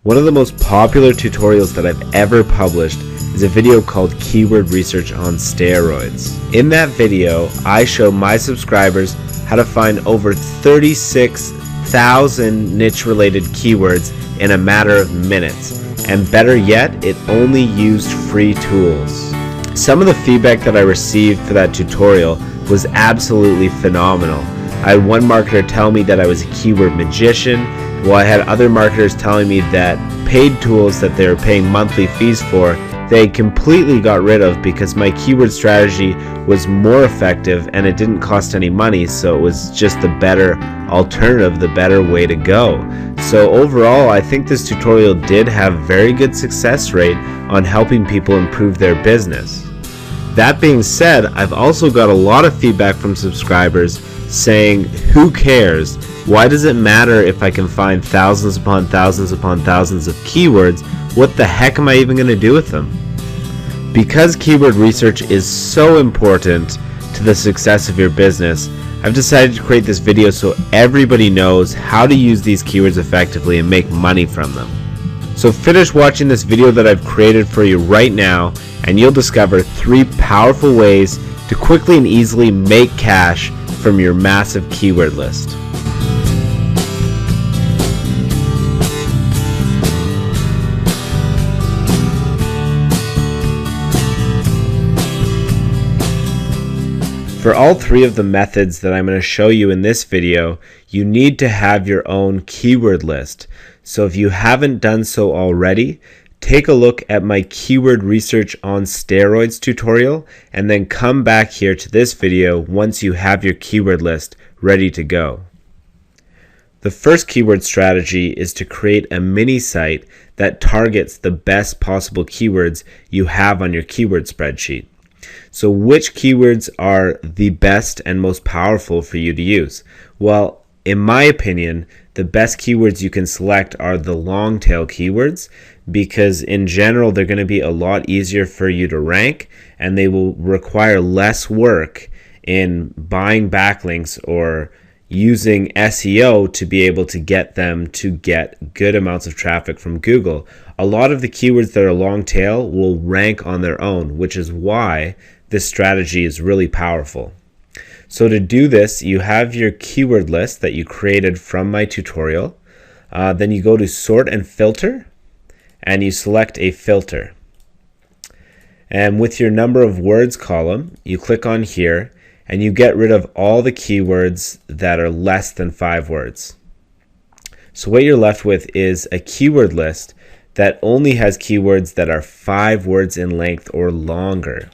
One of the most popular tutorials that I've ever published is a video called Keyword Research on Steroids. In that video, I show my subscribers how to find over 36,000 niche-related keywords in a matter of minutes. And better yet, it only used free tools. Some of the feedback that I received for that tutorial was absolutely phenomenal. I had one marketer tell me that I was a keyword magician, while I had other marketers telling me that paid tools that they were paying monthly fees for, they completely got rid of because my keyword strategy was more effective and it didn't cost any money, so it was just the better alternative, the better way to go. So overall, I think this tutorial did have very good success rate on helping people improve their business. That being said, I've also got a lot of feedback from subscribers saying, who cares? Why does it matter if I can find thousands upon thousands upon thousands of keywords? What the heck am I even going to do with them? Because keyword research is so important to the success of your business, I've decided to create this video so everybody knows how to use these keywords effectively and make money from them. So finish watching this video that I've created for you right now, and you'll discover 3 powerful ways to quickly and easily make cash from your massive keyword list. For all 3 of the methods that I'm going to show you in this video, you need to have your own keyword list. So if you haven't done so already, take a look at my Keyword Research on Steroids tutorial and then come back here to this video once you have your keyword list ready to go. The first keyword strategy is to create a mini site that targets the best possible keywords you have on your keyword spreadsheet. So which keywords are the best and most powerful for you to use? Well, in my opinion, the best keywords you can select are the long tail keywords, because in general they're going to be a lot easier for you to rank and they will require less work in buying backlinks or using SEO to be able to get them to get good amounts of traffic from Google. A lot of the keywords that are long tail will rank on their own, which is why this strategy is really powerful. So to do this, you have your keyword list that you created from my tutorial. Then you go to sort and filter and you select a filter. And with your number of words column, you click on here and you get rid of all the keywords that are less than 5 words. So what you're left with is a keyword list that only has keywords that are 5 words in length or longer.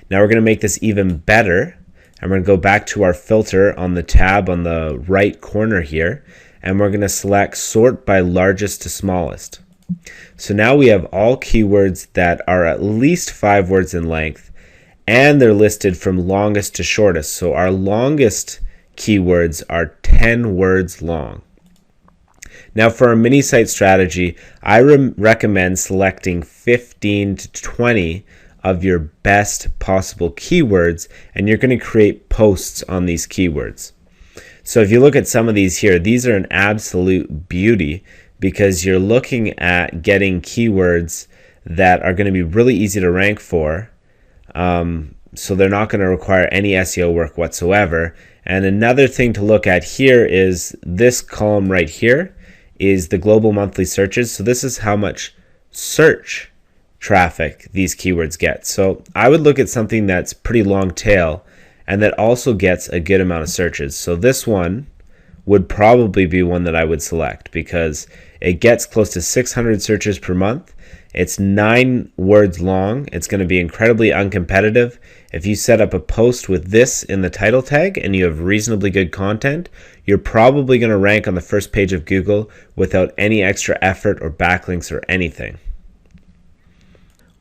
Now we're going to make this even better, and we're going to go back to our filter on the tab on the right corner here, and we're going to select sort by largest to smallest. So now we have all keywords that are at least 5 words in length, and they're listed from longest to shortest. So our longest keywords are 10 words long. Now for our mini site strategy, I recommend selecting 15 to 20 of your best possible keywords, and you're going to create posts on these keywords. So if you look at some of these here, these are an absolute beauty because you're looking at getting keywords that are going to be really easy to rank for. So they're not going to require any SEO work whatsoever. And another thing to look at here is this column right here is the global monthly searches. So this is how much search traffic these keywords get. So I would look at something that's pretty long tail and that also gets a good amount of searches. So this one would probably be one that I would select because it gets close to 600 searches per month. It's 9 words long. It's going to be incredibly uncompetitive. If you set up a post with this in the title tag and you have reasonably good content, you're probably going to rank on the first page of Google without any extra effort or backlinks or anything.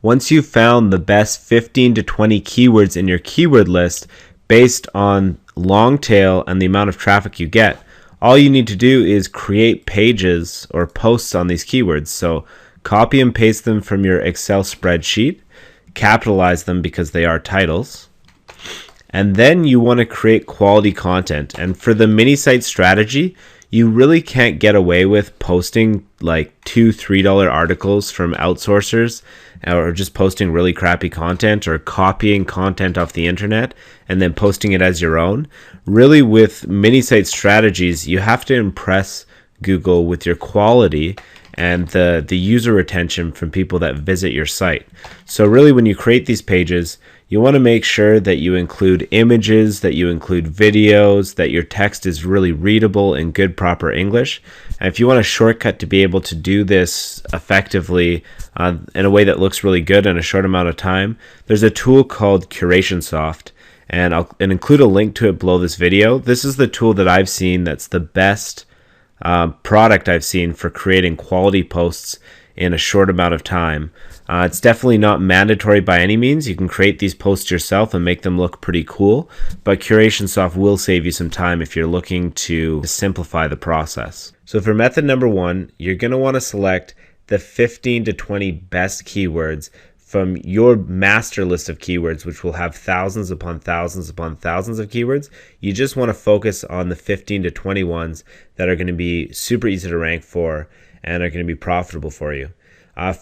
Once you've found the best 15 to 20 keywords in your keyword list based on long tail and the amount of traffic you get, all you need to do is create pages or posts on these keywords. So copy and paste them from your Excel spreadsheet, capitalize them because they are titles, and then you want to create quality content. And for the mini site strategy, You really can't get away with posting like $2-3 articles from outsourcers, or just posting really crappy content or copying content off the internet and then posting it as your own. Really, with mini site strategies, you have to impress Google with your quality and the user retention from people that visit your site. So really, when you create these pages, you want to make sure that you include images, that you include videos, that your text is really readable in good, proper English. And if you want a shortcut to be able to do this effectively in a way that looks really good in a short amount of time, there's a tool called Curationsoft, and I'll include a link to it below this video. This is the tool that I've seen that's the best product I've seen for creating quality posts in a short amount of time. It's definitely not mandatory by any means. You can create these posts yourself and make them look pretty cool, but Curationsoft will save you some time if you're looking to simplify the process. So for method number 1, you're going to want to select the 15 to 20 best keywords from your master list of keywords, which will have thousands upon thousands upon thousands of keywords. You just want to focus on the 15 to 20 ones that are going to be super easy to rank for and are going to be profitable for you.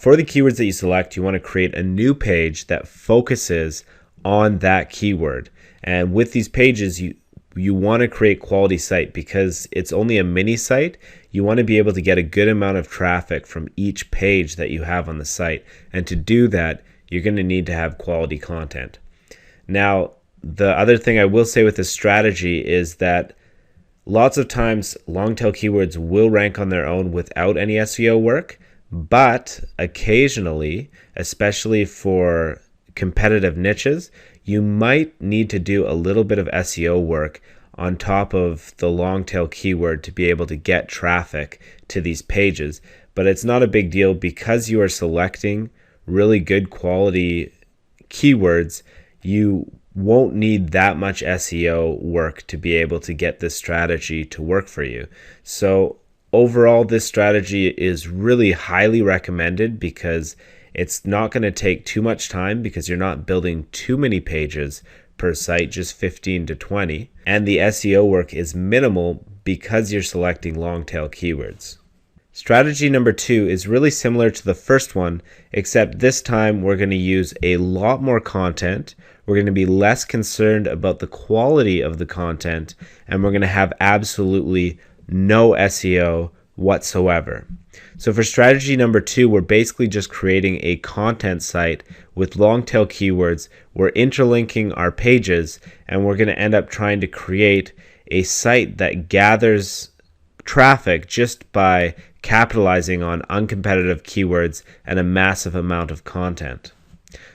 For the keywords that you select, you want to create a new page that focuses on that keyword. And with these pages, you want to create quality site because it's only a mini site. You want to be able to get a good amount of traffic from each page that you have on the site. And to do that, you're going to need to have quality content. Now, the other thing I will say with this strategy is that lots of times long tail keywords will rank on their own without any SEO work, but occasionally, especially for competitive niches, you might need to do a little bit of SEO work on top of the long tail keyword to be able to get traffic to these pages. But it's not a big deal because you are selecting really good quality keywords. You won't need that much SEO work to be able to get this strategy to work for you. So overall, this strategy is really highly recommended because it's not going to take too much time because you're not building too many pages per site, just 15 to 20. And the SEO work is minimal because you're selecting long tail keywords. Strategy number 2 is really similar to the first one, except this time we're going to use a lot more content. We're going to be less concerned about the quality of the content, and we're going to have absolutely no SEO whatsoever. So for strategy number 2, we're basically just creating a content site with long tail keywords. We're interlinking our pages, and we're going to end up trying to create a site that gathers traffic just by capitalizing on uncompetitive keywords and a massive amount of content.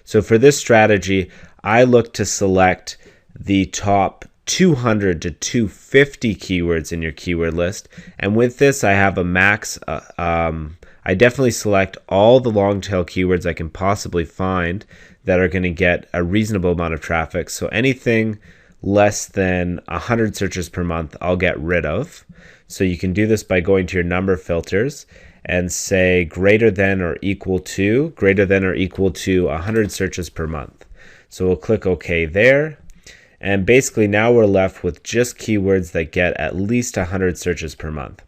So for this strategy, I look to select the top 200 to 250 keywords in your keyword list, and with this I have a max. I definitely select all the long tail keywords I can possibly find that are going to get a reasonable amount of traffic. So anything less than 100 searches per month I'll get rid of. So you can do this by going to your number filters and say greater than or equal to 100 searches per month. So we'll click OK there. And basically now we're left with just keywords that get at least 100 searches per month.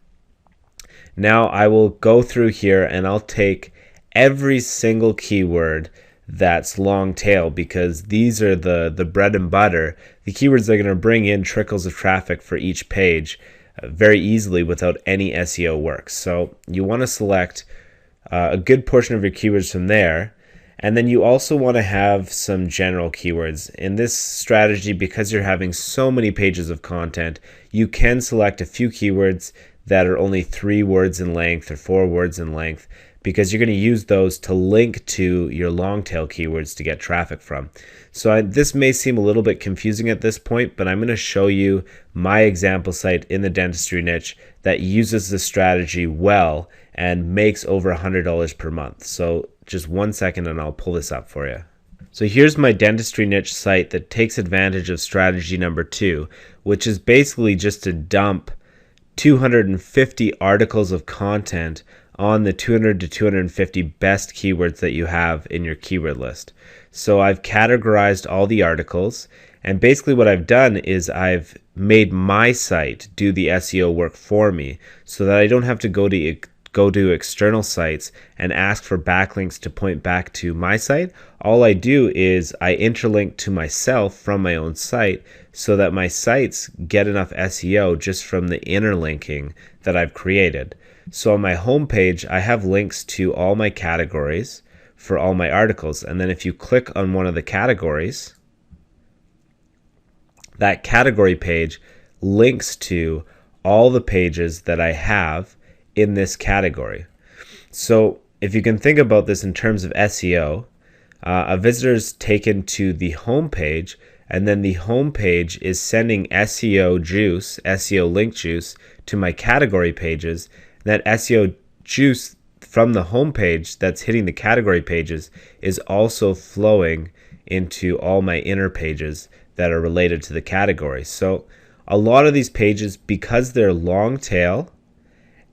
Now I will go through here and I'll take every single keyword that's long tail because these are the bread and butter, the keywords that are going to bring in trickles of traffic for each page very easily without any SEO work. So you want to select a good portion of your keywords from there. And then you also want to have some general keywords. In this strategy, because you're having so many pages of content, you can select a few keywords that are only 3 words in length or 4 words in length, because you're going to use those to link to your long tail keywords to get traffic from. So this may seem a little bit confusing at this point, but I'm going to show you my example site in the dentistry niche that uses this strategy well and makes over $100 per month. So just 1 second and I'll pull this up for you. So here's my dentistry niche site that takes advantage of strategy number 2, which is basically just to dump 250 articles of content on the 200 to 250 best keywords that you have in your keyword list. So I've categorized all the articles, and basically what I've done is I've made my site do the SEO work for me so that I don't have to go to external sites and ask for backlinks to point back to my site. All I do is I interlink to myself from my own site so that my sites get enough SEO just from the interlinking that I've created. So on my homepage, I have links to all my categories for all my articles. And then if you click on one of the categories, that category page links to all the pages that I have in this category. So if you can think about this in terms of SEO, a visitor is taken to the home page, and then the home page is sending SEO juice, SEO link juice, to my category pages. That SEO juice from the home page that's hitting the category pages is also flowing into all my inner pages that are related to the category. So a lot of these pages, because they're long tail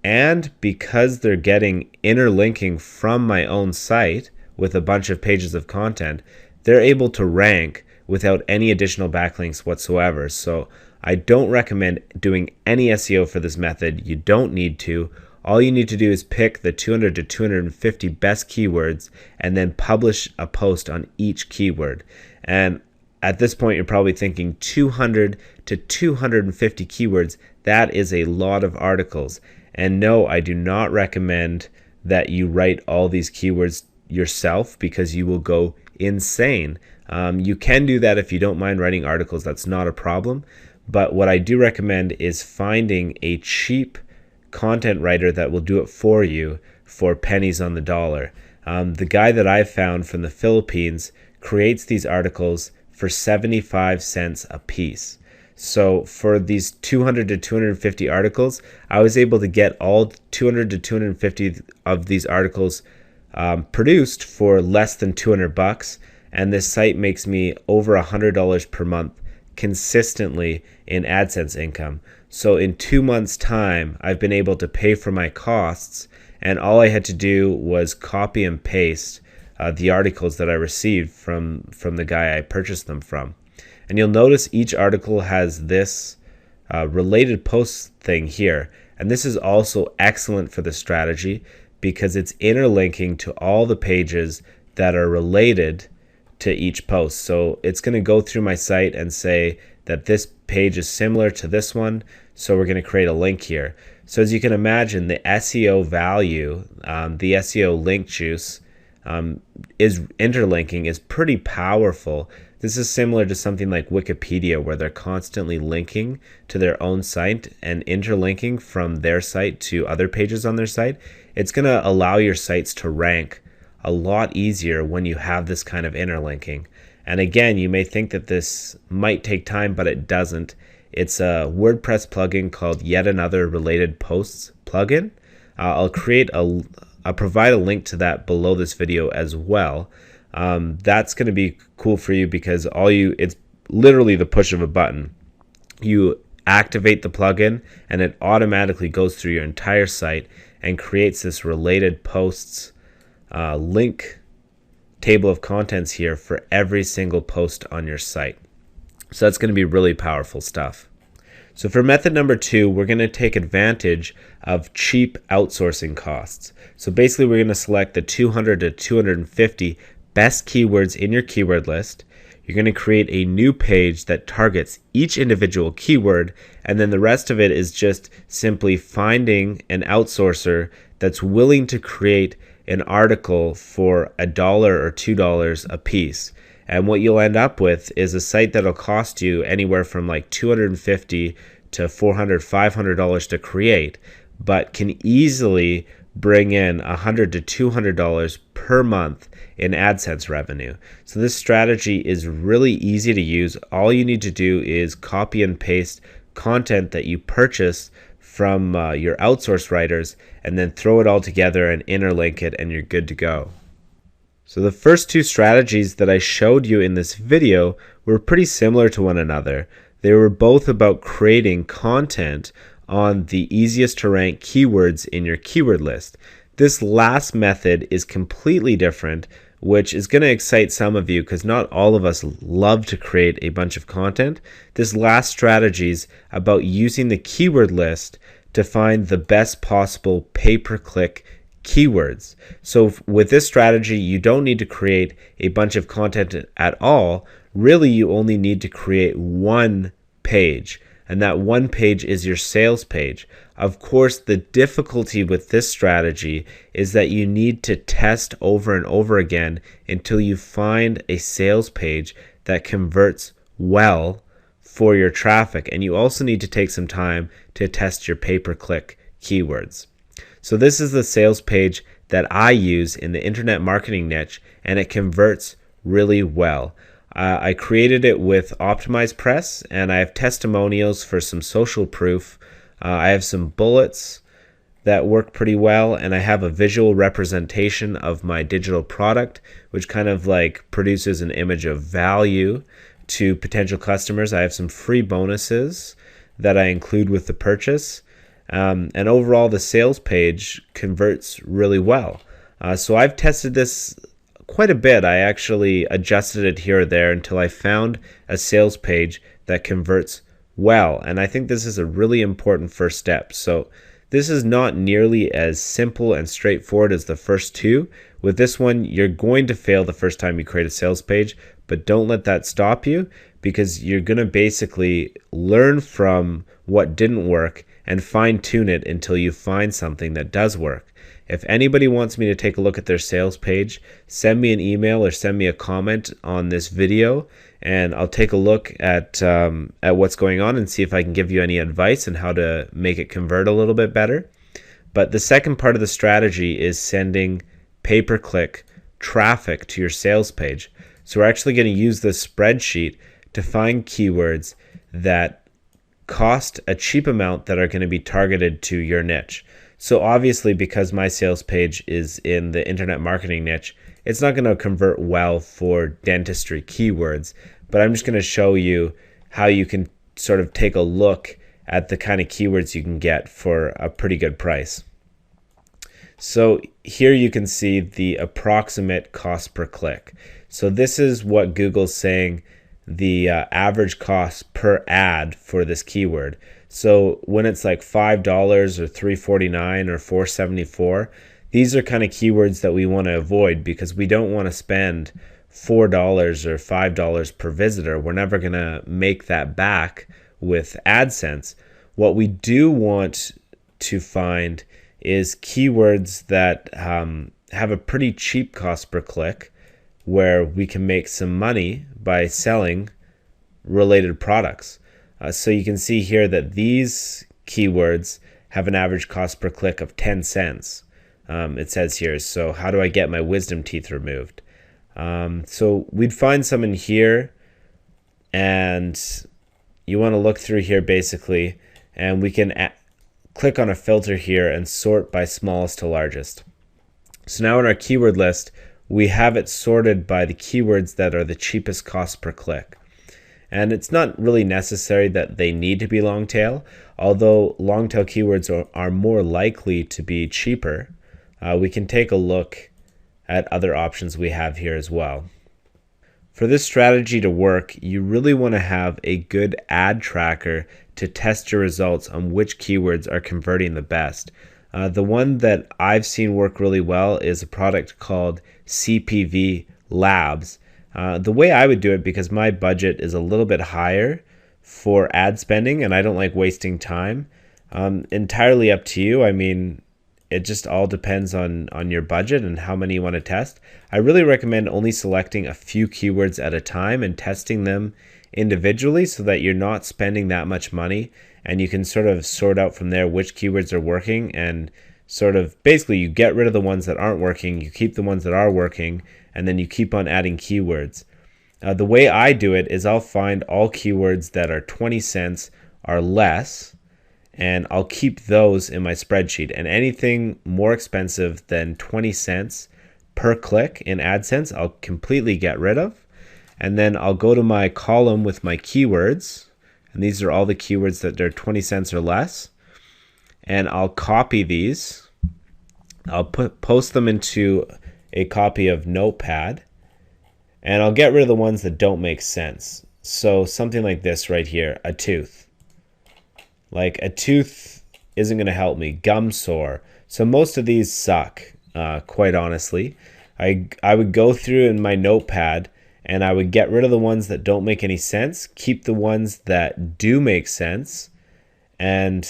and because they're getting interlinking from my own site with a bunch of pages of content, they're able to rank without any additional backlinks whatsoever. So I don't recommend doing any SEO for this method. You don't need to. All you need to do is pick the 200 to 250 best keywords and then publish a post on each keyword. And at this point, you're probably thinking 200 to 250 keywords. That is a lot of articles. And no, I do not recommend that you write all these keywords yourself because you will go insane. You can do that if you don't mind writing articles. That's not a problem. But what I do recommend is finding a cheap content writer that will do it for you for pennies on the dollar. The guy that I found from the Philippines creates these articles for 75 cents a piece. So for these 200 to 250 articles, I was able to get all 200 to 250 of these articles produced for less than $200, and this site makes me over $100 per month consistently in AdSense income. So in 2 months' time, I've been able to pay for my costs, and all I had to do was copy and paste the articles that I received from the guy I purchased them from. And you'll notice each article has this related posts thing here. And this is also excellent for the strategy because it's interlinking to all the pages that are related to each post. So it's going to go through my site and say that this page is similar to this one, so we're going to create a link here. So as you can imagine, the SEO value, the SEO link juice is interlinking is pretty powerful. This is similar to something like Wikipedia, where they're constantly linking to their own site and interlinking from their site to other pages on their site. It's going to allow your sites to rank a lot easier when you have this kind of interlinking. And again, you may think that this might take time, but it doesn't. It's a WordPress plugin called Yet Another Related Posts plugin. I'll provide a link to that below this video as well. That's going to be cool for you because it's literally the push of a button. You activate the plugin and it automatically goes through your entire site and creates this related posts link table of contents here for every single post on your site. So that's going to be really powerful stuff. So for method number 2, we're going to take advantage of cheap outsourcing costs. So basically we're going to select the 200 to 250 best keywords in your keyword list. You're going to create a new page that targets each individual keyword, and then the rest of it is just simply finding an outsourcer that's willing to create an article for $1 or $2 a piece. And what you'll end up with is a site that'll cost you anywhere from like $250 to $400, $500 to create, but can easily bring in $100 to $200 per month in AdSense revenue. So this strategy is really easy to use. All you need to do is copy and paste content that you purchase from your outsourced writers and then throw it all together and interlink it, and you're good to go. So the first two strategies that I showed you in this video were pretty similar to one another. They were both about creating content on the easiest to rank keywords in your keyword list. This last method is completely different, which is going to excite some of you because not all of us love to create a bunch of content. This last strategy is about using the keyword list to find the best possible pay-per-click keywords. So with this strategy, you don't need to create a bunch of content at all. Really, you only need to create one page, and that one page is your sales page. Of course, the difficulty with this strategy is that you need to test over and over again until you find a sales page that converts well for your traffic. And you also need to take some time to test your pay-per-click keywords. So this is the sales page that I use in the internet marketing niche, and it converts really well. I created it with OptimizePress, and I have testimonials for some social proof. I have some bullets that work pretty well, and I have a visual representation of my digital product, which kind of like produces an image of value to potential customers. I have some free bonuses that I include with the purchase. And overall, the sales page converts really well. So I've tested this quite a bit. I actually adjusted it here or there until I found a sales page that converts well. And I think this is a really important first step. So this is not nearly as simple and straightforward as the first two. With this one, you're going to fail the first time you create a sales page, but don't let that stop you, because you're going to basically learn from what didn't work and fine-tune it until you find something that does work. If anybody wants me to take a look at their sales page, send me an email or send me a comment on this video, and I'll take a look at what's going on and see if I can give you any advice on how to make it convert a little bit better. But the second part of the strategy is sending pay-per-click traffic to your sales page. So we're actually going to use this spreadsheet to find keywords that cost a cheap amount that are going to be targeted to your niche. So obviously, because my sales page is in the internet marketing niche, it's not going to convert well for dentistry keywords, but I'm just going to show you how you can sort of take a look at the kind of keywords you can get for a pretty good price. So here you can see the approximate cost per click. So this is what Google's saying the average cost per ad for this keyword. So when it's like $5 or $3.49 or $4.74, these are kind of keywords that we want to avoid, because we don't want to spend $4 or $5 per visitor. We're never going to make that back with AdSense. What we do want to find is keywords that have a pretty cheap cost per click, where we can make some money by selling related products. So you can see here that these keywords have an average cost per click of 10 cents. It says here, so how do I get my wisdom teeth removed? So we'd find some in here, and you want to look through here basically, and we can click on a filter here and sort by smallest to largest. So now in our keyword list, we have it sorted by the keywords that are the cheapest cost per click. And it's not really necessary that they need to be long tail, although long tail keywords are more likely to be cheaper. We can take a look at other options we have here as well. For this strategy to work, you really want to have a good ad tracker to test your results on which keywords are converting the best. The one that I've seen work really well is a product called CPV Labs. The way I would do it, because my budget is a little bit higher for ad spending and I don't like wasting time, entirely up to you. I mean, it just all depends on your budget and how many you want to test. I really recommend only selecting a few keywords at a time and testing them individually so that you're not spending that much money, and you can sort of sort out from there which keywords are working, and sort of basically you get rid of the ones that aren't working, you keep the ones that are working, and then you keep on adding keywords. The way I do it is I'll find all keywords that are 20 cents or less, and I'll keep those in my spreadsheet, and anything more expensive than 20 cents per click in AdSense I'll completely get rid of. And then I'll go to my column with my keywords, and these are all the keywords that are 20 cents or less, and I'll copy these. I'll post them into a copy of Notepad, and I'll get rid of the ones that don't make sense. So something like this right here, a tooth. Like a tooth isn't going to help me. Gum sore. So most of these suck, quite honestly. I would go through in my Notepad and I would get rid of the ones that don't make any sense, keep the ones that do make sense, and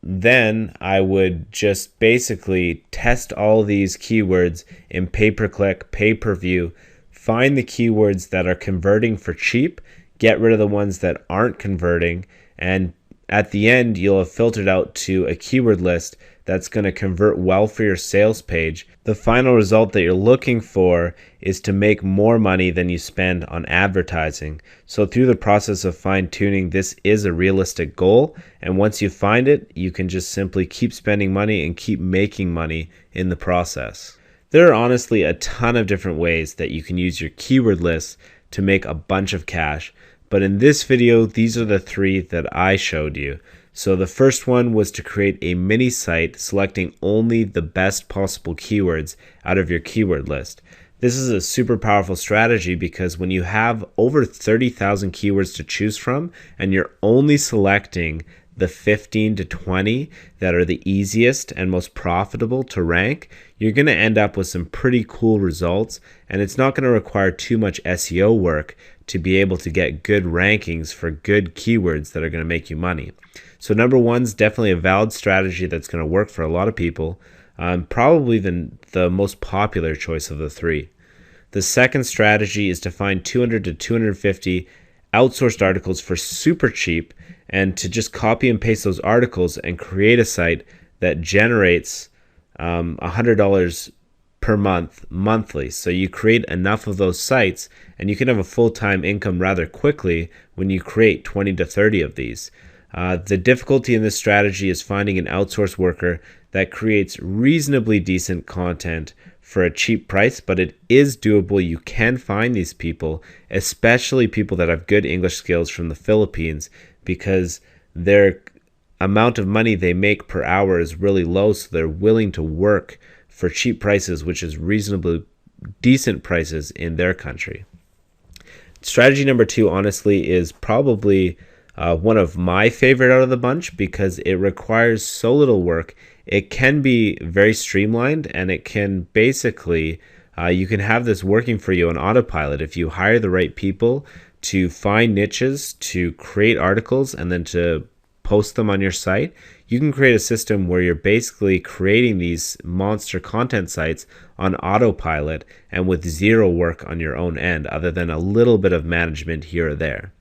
then I would just basically test all these keywords in pay-per-click, pay-per-view, find the keywords that are converting for cheap, get rid of the ones that aren't converting, and at the end, you'll have filtered out to a keyword list that's going to convert well for your sales page. The final result that you're looking for is to make more money than you spend on advertising. So through the process of fine-tuning, this is a realistic goal. And once you find it, you can just simply keep spending money and keep making money in the process. There are honestly a ton of different ways that you can use your keyword lists to make a bunch of cash. But in this video, these are the 3 that I showed you. So the first one was to create a mini site selecting only the best possible keywords out of your keyword list. This is a super powerful strategy because when you have over 30,000 keywords to choose from and you're only selecting the 15 to 20 that are the easiest and most profitable to rank, you're going to end up with some pretty cool results, and it's not going to require too much SEO work to be able to get good rankings for good keywords that are going to make you money. So number 1 is definitely a valid strategy that's going to work for a lot of people, probably the most popular choice of the 3. The second strategy is to find 200 to 250 outsourced articles for super cheap and to just copy and paste those articles and create a site that generates $100 per month monthly. So you create enough of those sites and you can have a full-time income rather quickly when you create 20 to 30 of these. The difficulty in this strategy is finding an outsourced worker that creates reasonably decent content for a cheap price, but it is doable. You can find these people, especially people that have good English skills from the Philippines, because their amount of money they make per hour is really low, so they're willing to work for cheap prices, which is reasonably decent prices in their country. Strategy number 2, honestly, is probably one of my favorite out of the bunch because it requires so little work. It can be very streamlined, and it can basically, you can have this working for you on autopilot if you hire the right people to find niches, to create articles, and then to post them on your site. You can create a system where you're basically creating these monster content sites on autopilot and with zero work on your own end other than a little bit of management here or there.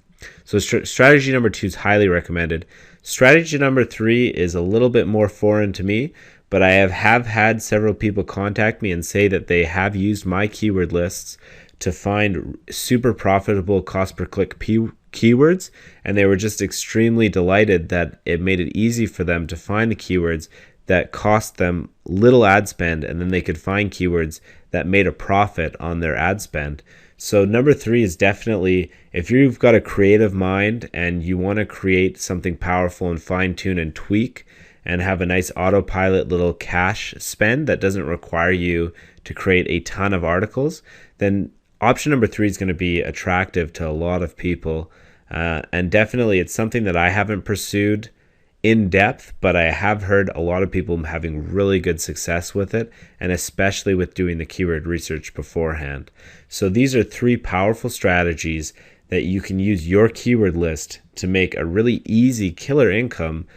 So strategy number 2 is highly recommended. Strategy number 3 is a little bit more foreign to me, but I have had several people contact me and say that they have used my keyword lists to find super profitable cost per click keywords, and they were just extremely delighted that it made it easy for them to find the keywords that cost them little ad spend, and then they could find keywords that made a profit on their ad spend. So number 3 is definitely, if you've got a creative mind and you want to create something powerful and fine tune and tweak and have a nice autopilot little cash spend that doesn't require you to create a ton of articles, then option number 3 is going to be attractive to a lot of people. And definitely it's something that I haven't pursued in depth, but I have heard a lot of people having really good success with it, and especially with doing the keyword research beforehand. So these are 3 powerful strategies that you can use your keyword list to make a really easy killer income,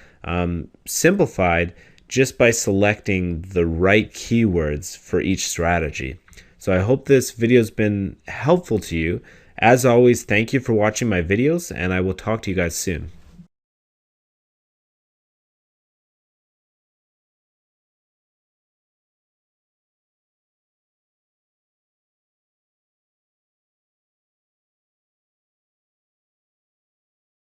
simplified just by selecting the right keywords for each strategy. So I hope this video has been helpful to you. As always, thank you for watching my videos, and I will talk to you guys soon.